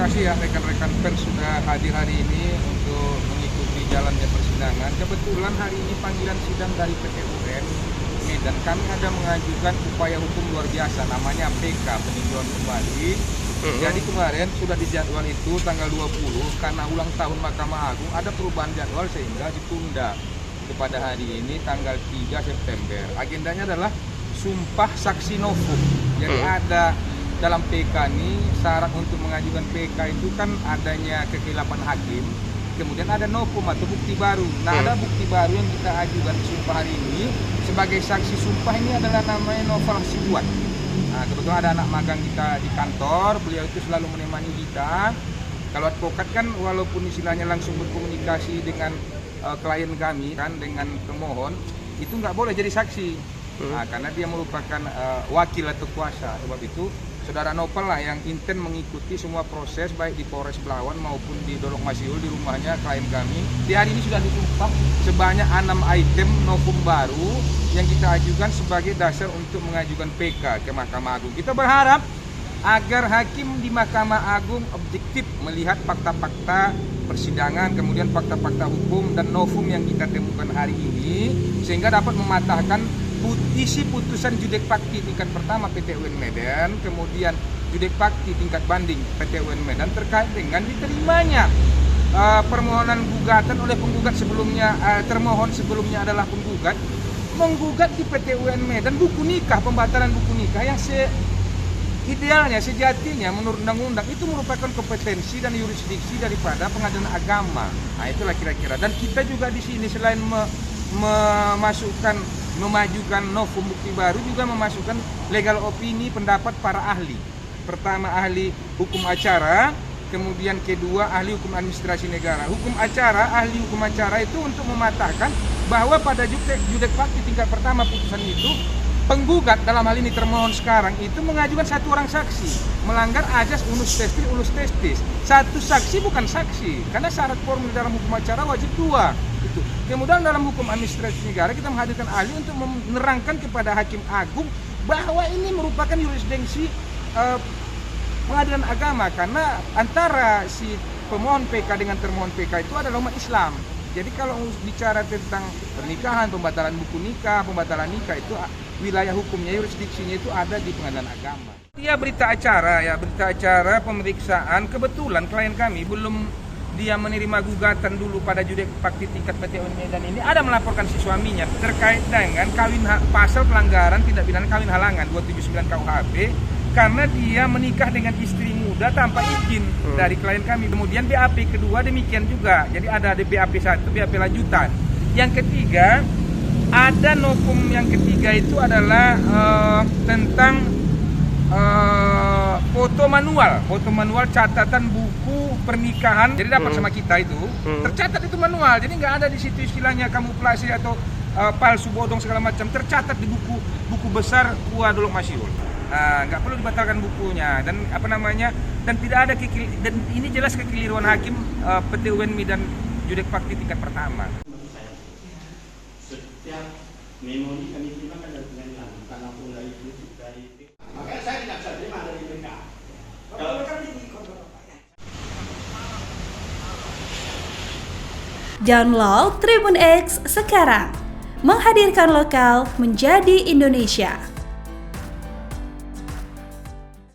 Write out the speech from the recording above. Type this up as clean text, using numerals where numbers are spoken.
kasih ya rekan-rekan pers sudah hadir hari ini untuk mengikuti jalannya persidangan. Kebetulan hari ini panggilan sidang dari PT UN Medan. Kami ada mengajukan upaya hukum luar biasa, namanya PK, peninjauan kembali. Jadi kemarin sudah dijadwal itu tanggal 20, karena ulang tahun Mahkamah Agung ada perubahan jadwal sehingga ditunda kepada hari ini tanggal 3 September. Agendanya adalah sumpah saksi novum. Jadi ada dalam PK ini syarat untuk mengajukan PK itu kan adanya kekhilafan hakim, kemudian ada novum atau bukti baru. Nah, ada bukti baru yang kita ajukan di sumpah hari ini sebagai saksi sumpah ini adalah namanya Novel Hasibuan. Nah, kebetulan ada anak magang kita di kantor, beliau itu selalu menemani kita. Kalau advokat kan walaupun istilahnya langsung berkomunikasi dengan klien kami kan, dengan pemohon, itu nggak boleh jadi saksi. Nah, karena dia merupakan wakil atau kuasa. Sebab itu Saudara Novel lah yang intent mengikuti semua proses baik di Polres Belawan maupun di Dolok Masiul, di rumahnya klien kami. Di hari ini sudah disumpah sebanyak 6 item novum baru yang kita ajukan sebagai dasar untuk mengajukan PK ke Mahkamah Agung. Kita berharap agar hakim di Mahkamah Agung objektif melihat fakta-fakta persidangan, kemudian fakta-fakta hukum dan novum yang kita temukan hari ini, sehingga dapat mematahkan isi putusan judek fakti tingkat pertama PT UN Medan, kemudian judek fakti tingkat banding PT UN Medan terkait dengan diterimanya permohonan gugatan oleh penggugat sebelumnya, termohon sebelumnya adalah penggugat, menggugat di PT UN Medan buku nikah, pembatalan buku nikah yang idealnya, sejatinya menurut undang-undang itu merupakan kompetensi dan yurisdiksi daripada pengadilan agama. Nah, itulah kira-kira. Dan kita juga di sini selain memajukan novum bukti baru, juga memasukkan legal opini pendapat para ahli. Pertama ahli hukum acara, kemudian kedua ahli hukum administrasi negara. Ahli hukum acara itu untuk mematahkan bahwa pada judek fakti tingkat pertama putusan itu, penggugat dalam hal ini termohon sekarang itu mengajukan satu orang saksi, melanggar azas unus testis. Satu saksi bukan saksi, karena syarat formil dalam hukum acara wajib 2. Itu. Kemudian dalam hukum administrasi negara kita menghadirkan ahli untuk menerangkan kepada Hakim Agung bahwa ini merupakan yurisdiksi pengadilan agama, karena antara si pemohon PK dengan termohon PK itu adalah umat Islam. Jadi kalau bicara tentang pernikahan, pembatalan buku nikah, pembatalan nikah, itu wilayah hukumnya, yurisdiksinya itu ada di pengadilan agama. Dia berita acara pemeriksaan. Kebetulan klien kami belum dia menerima gugatan dulu pada judek fakti tingkat PT UN Medan ini, ada melaporkan si suaminya terkait dengan pasal pelanggaran tindak pidana kawin halangan 279 KUHP, karena dia menikah dengan istri muda tanpa izin dari klien kami. Kemudian BAP kedua demikian juga. Jadi ada BAP 1, BAP lanjutan. Yang ketiga, ada novum yang ketiga itu adalah tentang foto manual catatan buku pernikahan. Jadi dapat sama kita itu tercatat itu manual. Jadi nggak ada di situ istilahnya kamuflase atau palsu, bodong segala macam. Tercatat di buku besar KUA Dolok Masiul. Nggak perlu dibatalkan bukunya dan dan tidak ada dan ini jelas kekeliruan hakim PT UN Medan judek fakti tingkat pertama. Setiap memori kami terima kan dari pengadilan, karena pun dari makanya saya tidak bisa terima dari mereka. Download Tribun X sekarang, menghadirkan lokal menjadi Indonesia.